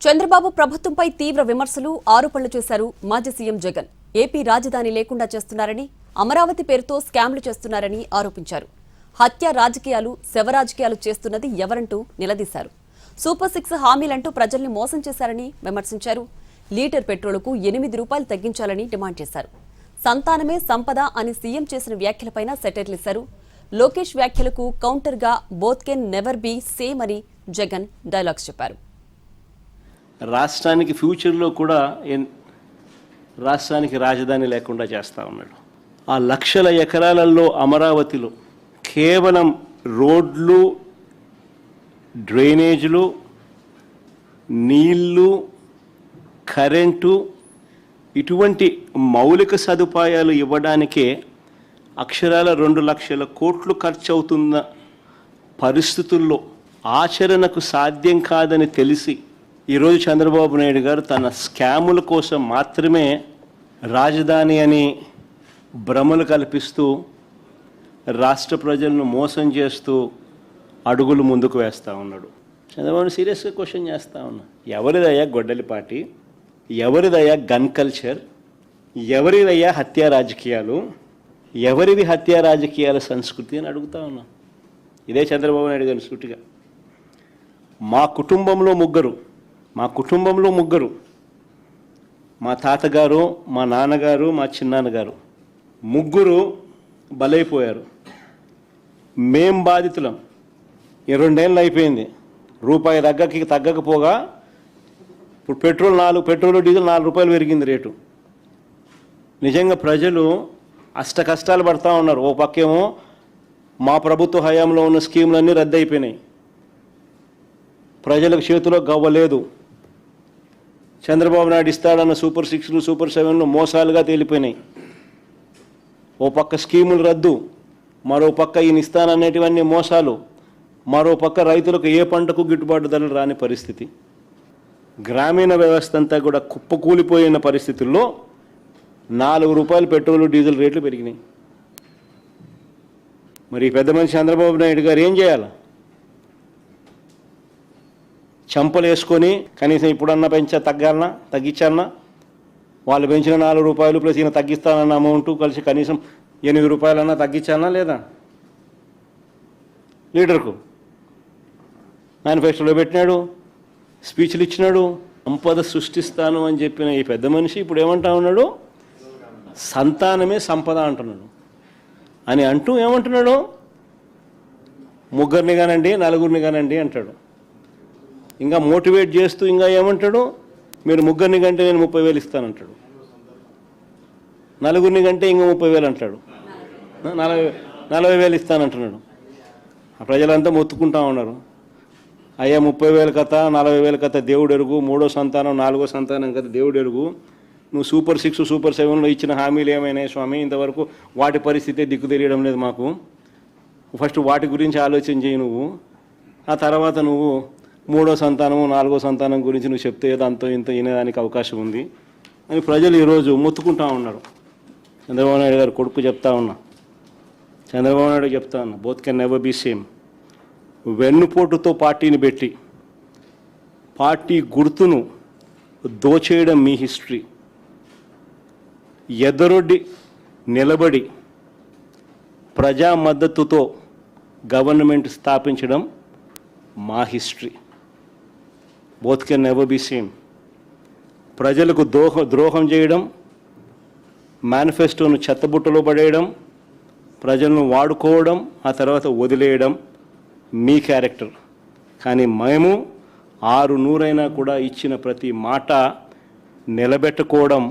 చంద్రబాబు ప్రభుత్వంపై తీవ్ర విమర్శలు ఆరోపణలు చేశారు మాజీ సీఎం జగన్. ఏపీ రాజధాని లేకుండా చేస్తున్నారని, అమరావతి పేరుతో స్కామ్లు చేస్తున్నారని ఆరోపించారు. హత్య రాజకీయాలు, శవ రాజకీయాలు చేస్తున్నది ఎవరంటూ నిలదీశారు. సూపర్ 6 హామీలంటూ ప్రజల్ని మోసం చేశారని విమర్శించారు. లీటర్ పెట్రోలుకు 8 రూపాయలు తగ్గించాలని డిమాండ్ చేశారు. సంతానమే సంపద అని సీఎం చేసిన వ్యాఖ్యలపైన సెటైర్లిశారు. లోకేష్ వ్యాఖ్యలకు కౌంటర్గా both can never be same అని జగన్ డైలాగ్స్ చెప్పారు. రాష్ట్రానికి ఫ్యూచర్లో కూడా రాష్ట్రానికి రాజధాని లేకుండా చేస్తూ ఉన్నాడు. ఆ లక్షల ఎకరాలలో అమరావతిలో కేవలం రోడ్లు, డ్రైనేజీలు, నీళ్లు, కరెంటు ఇటువంటి మౌలిక సదుపాయాలు ఇవ్వడానికే అక్షరాల 2 లక్షల కోట్లు ఖర్చు అవుతున్న పరిస్థితుల్లో ఆచరణకు సాధ్యం కాదని తెలిసి ఈరోజు చంద్రబాబు నాయుడు గారు తన స్కాముల కోసం మాత్రమే రాజధాని అని భ్రమలు కల్పిస్తూ రాష్ట్ర ప్రజలను మోసం చేస్తూ అడుగులు ముందుకు వేస్తూ ఉన్నాడు. చంద్రబాబు సీరియస్గా క్వశ్చన్ చేస్తూ ఉన్నా, ఎవరిదయ్యా గొడ్డలి పార్టీ, ఎవరిదయ్యా గన్ కల్చర్, ఎవరిదయ్యా హత్యా రాజకీయాలు, ఎవరిది హత్యా రాజకీయాల సంస్కృతి అని అడుగుతా ఉన్నా. ఇదే చంద్రబాబు నాయుడు గారి సూటిగా మా కుటుంబంలో ముగ్గురు మా తాతగారు, మా నాన్నగారు, మా చిన్నాన్నగారు ముగ్గురు బలైపోయారు. మేం బాధితులం. 2 ఏళ్ళు అయిపోయింది. రూపాయి తగ్గకపోగా ఇప్పుడు పెట్రోల్ డీజిల్ 4 రూపాయలు పెరిగింది రేటు. నిజంగా ప్రజలు అష్ట కష్టాలు పడతా ఉన్నారు. ఓ పక్కేమో మా ప్రభుత్వ హయాంలో ఉన్న స్కీములన్నీ రద్దయిపోయినాయి. ప్రజలకు చేతిలో గవ్వలేదు. చంద్రబాబు నాయుడు ఇస్తాడన్న సూపర్ 6లు, సూపర్ 7లు మోసాలుగా తేలిపోయినాయి. ఓ పక్క స్కీములు రద్దు, మరో పక్క ఈయన ఇస్తాననేటివన్నీ మోసాలు, మరో పక్క రైతులకు ఏ పంటకు గిట్టుబాటు ధరలు రాని పరిస్థితి. గ్రామీణ వ్యవస్థ అంతా కూడా కుప్పకూలిపోయిన పరిస్థితుల్లో 4 రూపాయలు పెట్రోలు, డీజిల్ రేట్లు పెరిగినాయి. మరి పెద్ద మనిషి చంద్రబాబు నాయుడు గారు ఏం చేయాలి? చంపలు వేసుకొని కనీసం ఇప్పుడన్నా తగ్గించాలన్నా, వాళ్ళు పెంచిన 4 రూపాయలు ప్లస్ ఈయన తగ్గిస్తానన్న అమౌంట్ కలిసి కనీసం 8 రూపాయలన్నా తగ్గించాలన్నా లేదా? లీడర్కు మేనిఫెస్టోలో పెట్టినాడు, స్పీచ్లు ఇచ్చినాడు, సంపద సృష్టిస్తాను అని చెప్పిన ఈ పెద్ద మనిషి ఇప్పుడు ఏమంటా ఉన్నాడు? సంతానమే సంపద అంటున్నాడు. అని అంటూ ఏమంటున్నాడు? ముగ్గురిని కానండి, 4గురిని కానండి అంటాడు. ఇంకా మోటివేట్ చేస్తూ ఇంకా ఏమంటాడు? మీరు 3 కంటే నేను 30,000 ఇస్తానంటాడు. 4 కంటే ఇంకా 30,000 అంటాడు. 40,000 ఇస్తానంటున్నాడు. ప్రజలంతా మొత్తుకుంటా ఉన్నారు. అయ్యా 30,000 కథ, 40,000 కథ దేవుడు ఎరుగు, 3వ సంతానం 4వ సంతానం కథ దేవుడు ఎరుగు. నువ్వు సూపర్ 6, సూపర్ 7లో ఇచ్చిన హామీలు ఏమైనాయి స్వామి? ఇంతవరకు వాటి పరిస్థితే దిక్కు తెలియడం లేదు మాకు. ఫస్ట్ వాటి గురించి ఆలోచన చేయి నువ్వు. ఆ తర్వాత నువ్వు 3వ సంతానం 4వ సంతానం గురించి నువ్వు చెప్తే ఏదో అంతో ఇంత వినేదానికి అవకాశం ఉంది అని ప్రజలు ఈరోజు మొత్తుకుంటా ఉన్నారు. చంద్రబాబు నాయుడు గారు కొడుకు చెప్తా ఉన్నా, చంద్రబాబు నాయుడు చెప్తా ఉన్నా, both can never be same. వెన్నుపోటుతో పార్టీని పెట్టి పార్టీ గుర్తును దోచేయడం మీ హిస్టరీ. ఎదరొడ్డి నిలబడి ప్రజా మద్దతుతో గవర్నమెంట్ స్థాపించడం మా history. Both can never be same. ప్రజలకు ద్రోహం చేయడం, మేనిఫెస్టోను చెత్తబుట్టలో పడేయడం, ప్రజలను వాడుకోవడం, ఆ తర్వాత వదిలేయడం మీ క్యారెక్టర్. కానీ మేము 6 నూరైనా కూడా ఇచ్చిన ప్రతి మాట నిలబెట్టుకోవడం